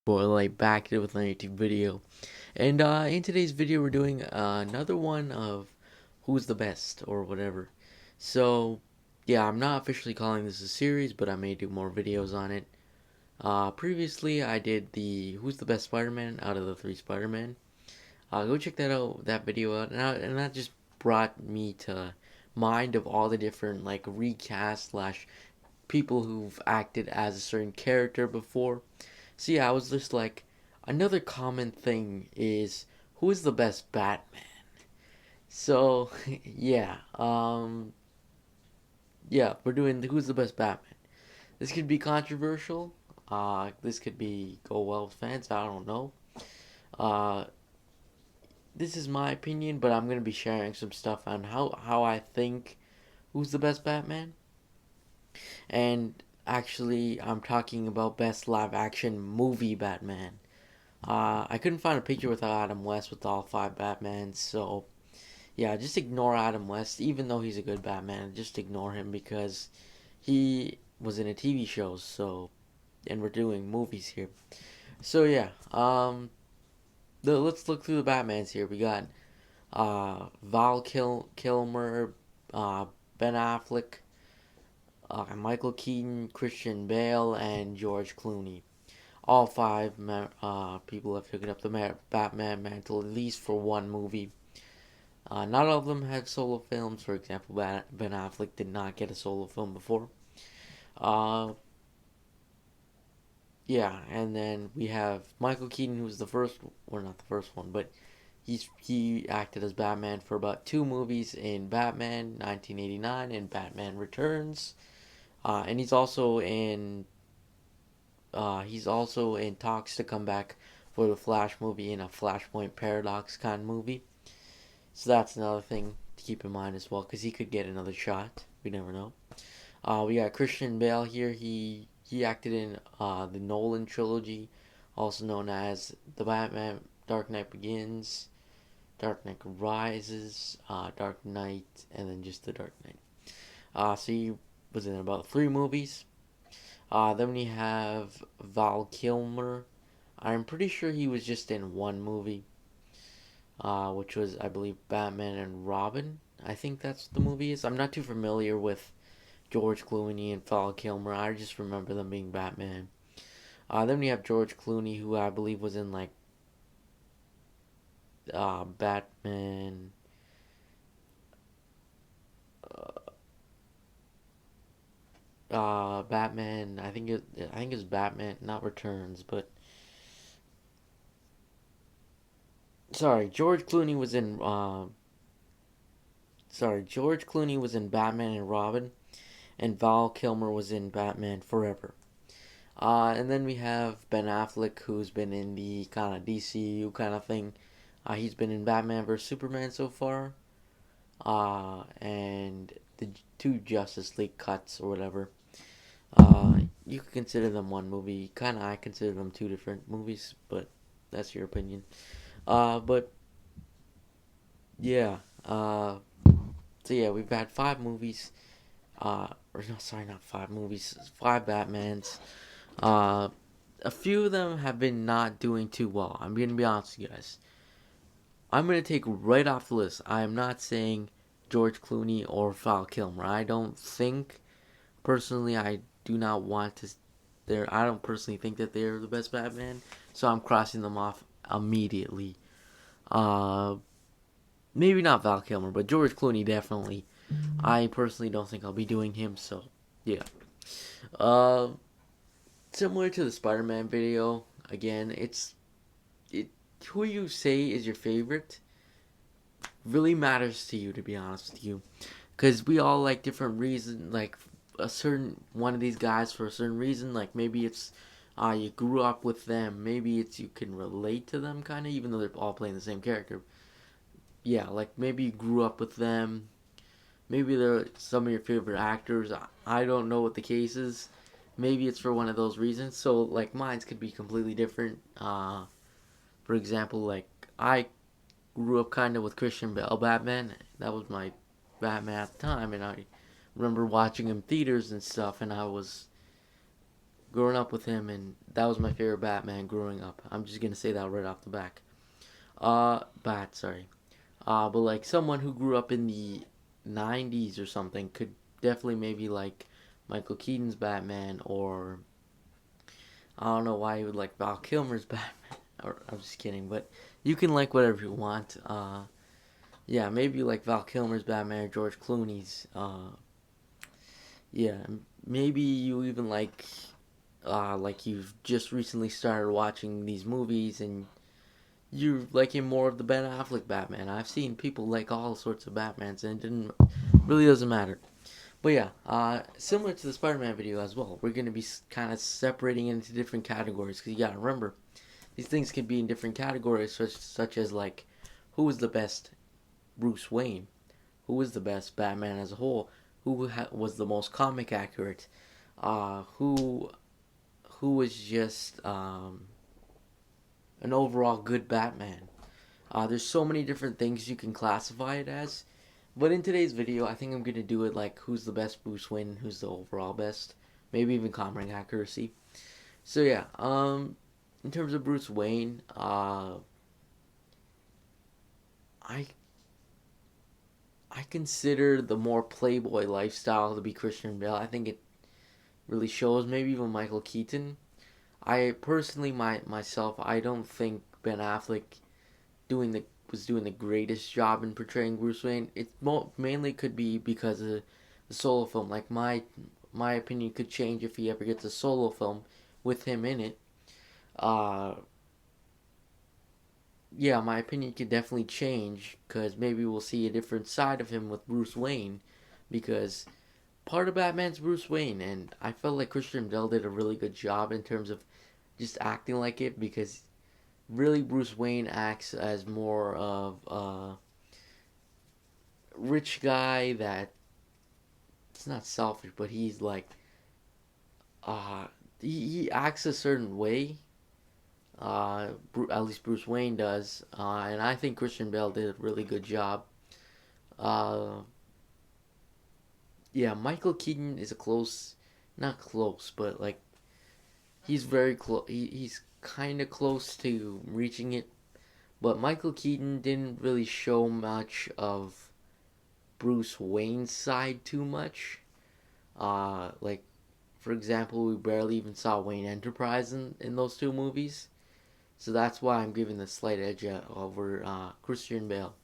boy like back with another YouTube video. And in today's video we're doing another one of who's the best or whatever. So yeah, I'm not officially calling this a series, but I may do more videos on it. Previously I did the who's the best Spider-Man out of the three Spider-Man. Go check that video out, and that just brought me to mind of all the different like recast slash people who've acted as a certain character before. So yeah, I was just like, another common thing is who is the best Batman? So yeah, we're doing who's the best Batman. This could be controversial. This could be go well with fans. I don't know. Uh, this is my opinion, but I'm gonna be sharing some stuff on how I think who's the best Batman. And actually, I'm talking about best live action movie Batman. I couldn't find a picture without Adam West with all five Batmans, so yeah, just ignore Adam West, even though he's a good Batman. Just ignore him because he was in a TV show, so and we're doing movies here. So yeah, let's look through the Batmans here. We got Kilmer, uh, Ben Affleck, Michael Keaton, Christian Bale, and George Clooney. All five people have taken up the Batman mantle at least for one movie. Not all of them had solo films. For example, Ben Affleck did not get a solo film before. Uh, yeah, and then we have Michael Keaton, who was the first, or not the first one, but he acted as Batman for about two movies in Batman 1989 and Batman Returns. And he's also in talks to come back for the Flash movie in a Flashpoint Paradox kind of movie. So that's another thing to keep in mind as well, because he could get another shot. We never know. We got Christian Bale here. He acted in the Nolan trilogy, also known as the Batman Dark Knight Begins, Dark Knight Rises, Dark Knight, and then just the Dark Knight. So he was in about three movies. Then we have Val Kilmer. I'm pretty sure he was just in one movie, which was, I believe, Batman and Robin. I think that's the movie is. I'm not too familiar with George Clooney and Val Kilmer. I just remember them being Batman. Then we have George Clooney, who I believe was in like Batman. Batman. I think it's Batman, not Returns, but sorry, George Clooney was in. George Clooney was in Batman and Robin, and Val Kilmer was in Batman Forever. And then we have Ben Affleck, who's been in the kind of DCU kind of thing. He's been in Batman vs Superman so far, and the two Justice League cuts or whatever. You could consider them one movie. Kind of, I consider them two different movies, but that's your opinion. But yeah. So yeah, we've had five movies. Or no, sorry, not five movies. Five Batmans. Uh, a few of them have been not doing too well. I'm gonna be honest with you guys. I'm gonna take right off the list. I am not saying George Clooney or Val Kilmer. I don't think personally. I do not want to. I don't personally think that they're the best Batman. So I'm crossing them off immediately. Uh, Maybe not Val Kilmer, but George Clooney definitely. I personally don't think I'll be doing him. So yeah. Uh, Similar to the Spider-Man video. Again, it who you say is your favorite really matters to you, to be honest with you, because we all like different reasons, like a certain one of these guys for a certain reason. Like maybe it's you grew up with them, maybe it's you can relate to them kind of, even though they're all playing the same character. Yeah, like maybe you grew up with them, maybe they're some of your favorite actors. I don't know what the case is. Maybe it's for one of those reasons. So like mine could be completely different. For example, like I grew up kind of with Christian Bale Batman. That was my Batman at the time, and I remember watching him in theaters and stuff. And I was growing up with him, and that was my favorite Batman growing up. I'm just gonna say that right off the back. Sorry. But like someone who grew up in the '90s or something could definitely maybe like Michael Keaton's Batman, or I don't know why you would like Val Kilmer's Batman. Or I'm just kidding, but you can like whatever you want. Yeah, maybe like Val Kilmer's Batman or George Clooney's. Yeah, maybe you even like you've just recently started watching these movies and you're liking more of the Ben Affleck Batman. I've seen people like all sorts of Batmans, and it didn't really doesn't matter. But yeah, similar to the Spider-Man video as well, we're gonna be kind of separating into different categories because you gotta remember these things can be in different categories, such as like who is the best Bruce Wayne, who is the best Batman as a whole, who was the most comic accurate, who was just an overall good Batman. There's so many different things you can classify it as. But in today's video, I think I'm going to do it like who's the best Bruce Wayne, who's the overall best. Maybe even comic accuracy. So yeah, in terms of Bruce Wayne, I I consider the more playboy lifestyle to be Christian Bale. I think it really shows. Maybe even Michael Keaton. I personally, myself, I don't think Ben Affleck doing the greatest job in portraying Bruce Wayne. It mainly could be because of the solo film. Like my opinion could change if he ever gets a solo film with him in it. Uh, yeah, my opinion could definitely change because maybe we'll see a different side of him with Bruce Wayne, because part of Batman's Bruce Wayne, and I felt like Christian Bale did a really good job in terms of just acting like it, because really Bruce Wayne acts as more of a rich guy that it's not selfish, but he's like uh he acts a certain way. At least Bruce Wayne does, and I think Christian Bale did a really good job. Uh, yeah, Michael Keaton is a close, not close, but like he's very close. He's kind of close to reaching it, but Michael Keaton didn't really show much of Bruce Wayne's side too much. Like for example, we barely even saw Wayne Enterprise in those two movies. So that's why I'm giving the slight edge over Christian Bale,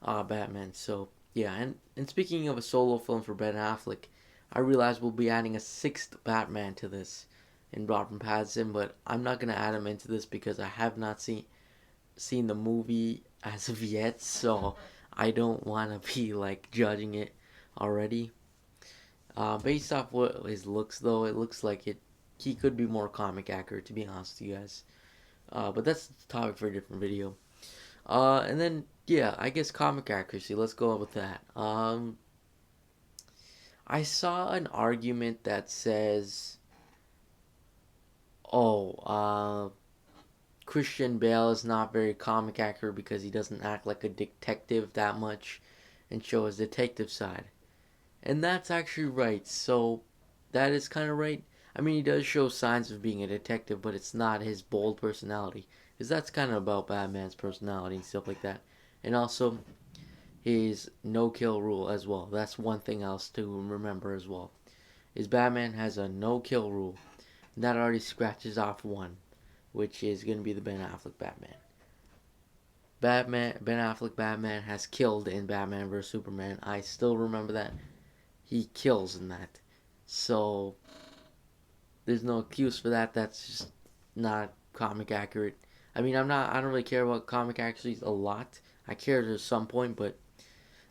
Batman. So yeah, and speaking of a solo film for Ben Affleck, I realize we'll be adding a sixth Batman to this in Robert Pattinson, but I'm not gonna add him into this because I have not seen the movie as of yet, so I don't want to be like judging it already. Based off what his looks though, it looks like it he could be more comic accurate, to be honest with you guys. But that's the topic for a different video. And then yeah, I guess comic accuracy. Let's go with that. I saw an argument that says, "Oh, Christian Bale is not very comic accurate because he doesn't act like a detective that much and show his detective side." And that's actually right. So that is kind of right. I mean, he does show signs of being a detective, but it's not his bold personality. Because that's kind of about Batman's personality and stuff like that. And also, his no kill rule as well. That's one thing else to remember as well. Is Batman has a no kill rule. And that already scratches off one, which is going to be the Ben Affleck Batman. Ben Affleck Batman has killed in Batman vs Superman. I still remember that. He kills in that. So there's no excuse for that. That's just not comic accurate. I mean, I don't really care about comic accuracy a lot. I care to some point, but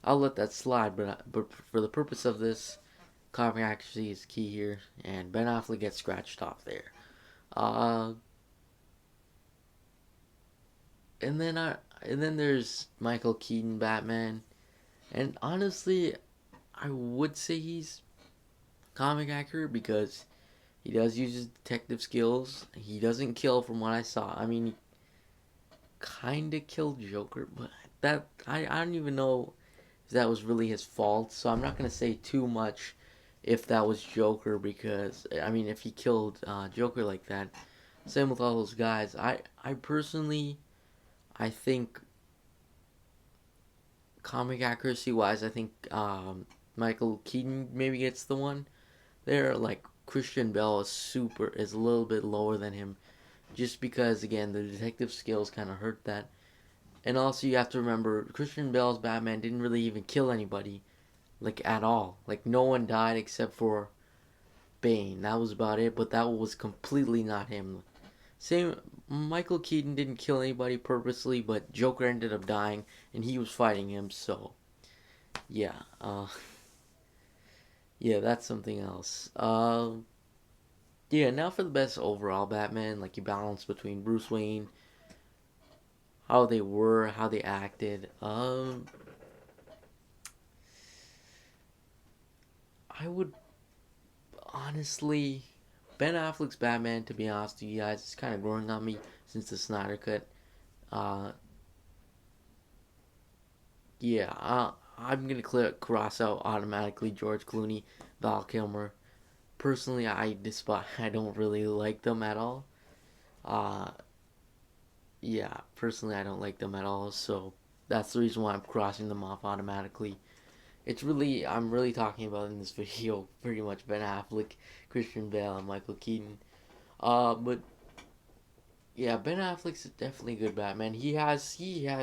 I'll let that slide. But for the purpose of this, comic accuracy is key here, and Ben Affleck gets scratched off there. Uh, and then there's Michael Keaton Batman, and honestly, I would say he's comic accurate because he does use his detective skills. He doesn't kill from what I saw. I mean, he kind of killed Joker, but I don't even know if that was really his fault. So I'm not gonna say too much if that was Joker, because I mean, if he killed Joker like that. Same with all those guys. I personally, I think comic accuracy wise, I think Michael Keaton maybe gets the one there. Like Christian Bale is a little bit lower than him, just because again the detective skills kind of hurt that. And also you have to remember Christian Bale's Batman didn't really even kill anybody, like at all. Like no one died except for Bane. That was about it. But that was completely not him. Same, Michael Keaton didn't kill anybody purposely, but Joker ended up dying, and he was fighting him. So, yeah, yeah, that's something else. Yeah. Now for the best overall Batman, like you balance between Bruce Wayne, how they were, how they acted. I would honestly, Ben Affleck's Batman. To be honest with you guys, it's kind of growing on me since the Snyder Cut. Uh, Yeah, I'm gonna cross out automatically George Clooney, Val Kilmer. Personally, I despise. I don't really like them at all. Uh, yeah, personally, I don't like them at all. So that's the reason why I'm crossing them off automatically. I'm really talking about in this video pretty much Ben Affleck, Christian Bale, and Michael Keaton. But yeah, Ben Affleck's definitely a good Batman. He has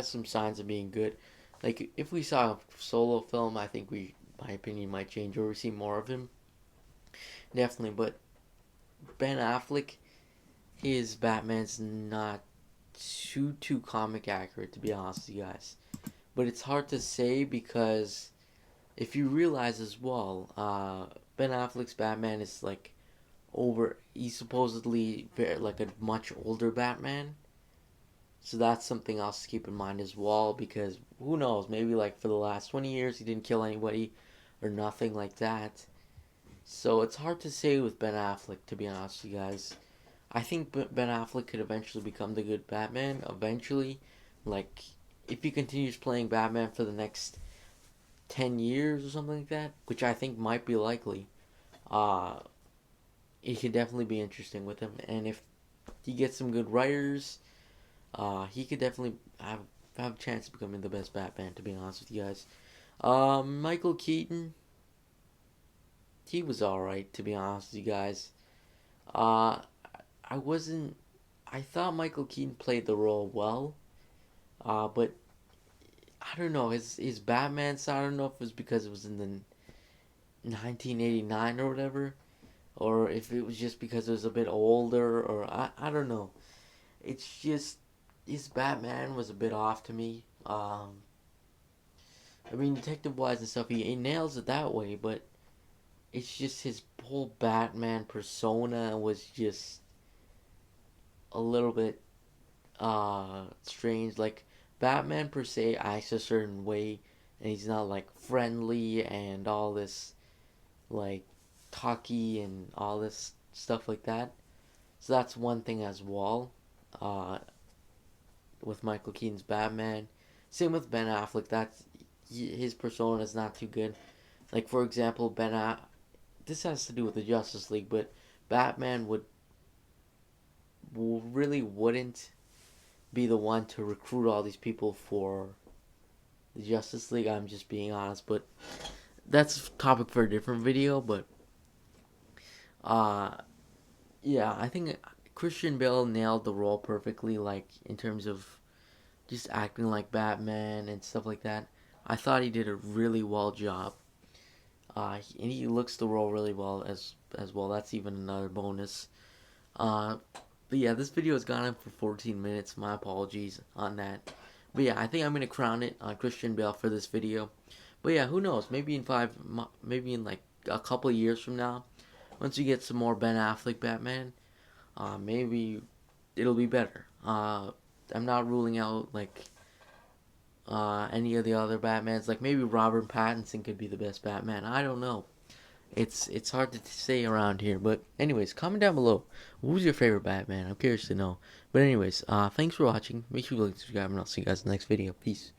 some signs of being good. Like if we saw a solo film, I think my opinion might change, or we see more of him. Definitely, but Ben Affleck, his Batman's not too comic accurate, to be honest with you guys. But it's hard to say because if you realize as well, Ben Affleck's Batman is like he's supposedly like a much older Batman. So that's something else to keep in mind as well, because who knows, maybe like for the last 20 years he didn't kill anybody or nothing like that. So it's hard to say with Ben Affleck, to be honest with you guys. I think Ben Affleck could eventually become the good Batman, eventually. Like, if he continues playing Batman for the next 10 years or something like that, which I think might be likely, uh, it could definitely be interesting with him. And if he gets some good writers, he could definitely have a chance of becoming the best Batman. To be honest with you guys, Michael Keaton, he was all right. To be honest with you guys, uh, I wasn't. I thought Michael Keaton played the role well, but I don't know his Batman. So I don't know if it was because it was in the 1989 or whatever, or if it was just because it was a bit older, or I don't know. It's just his Batman was a bit off to me. I mean, detective wise and stuff, he nails it that way, but it's just his whole Batman persona was just a little bit strange. Like Batman per se acts a certain way, and he's not like friendly and all this like talky and all this stuff like that. So that's one thing as well. Uh, with Michael Keaton's Batman. Same with Ben Affleck. His persona is not too good. Like for example, this has to do with the Justice League, but Batman really wouldn't be the one to recruit all these people for the Justice League. I'm just being honest, but that's a topic for a different video. But uh, yeah, I think Christian Bale nailed the role perfectly. Like in terms of just acting like Batman and stuff like that. I thought he did a really well job. And he looks the role really well as well. That's even another bonus. Uh, but yeah, this video has gone on for 14 minutes. My apologies on that. But yeah, I think I'm gonna crown it on Christian Bale for this video. But yeah, who knows? Maybe in like a couple of years from now, once we get some more Ben Affleck Batman, maybe it'll be better. I'm not ruling out like any of the other Batmans. Like maybe Robert Pattinson could be the best Batman. I don't know. It's hard to say around here. But anyways, comment down below. Who's your favorite Batman? I'm curious to know. But anyways, thanks for watching. Make sure you like, subscribe, and I'll see you guys in the next video. Peace.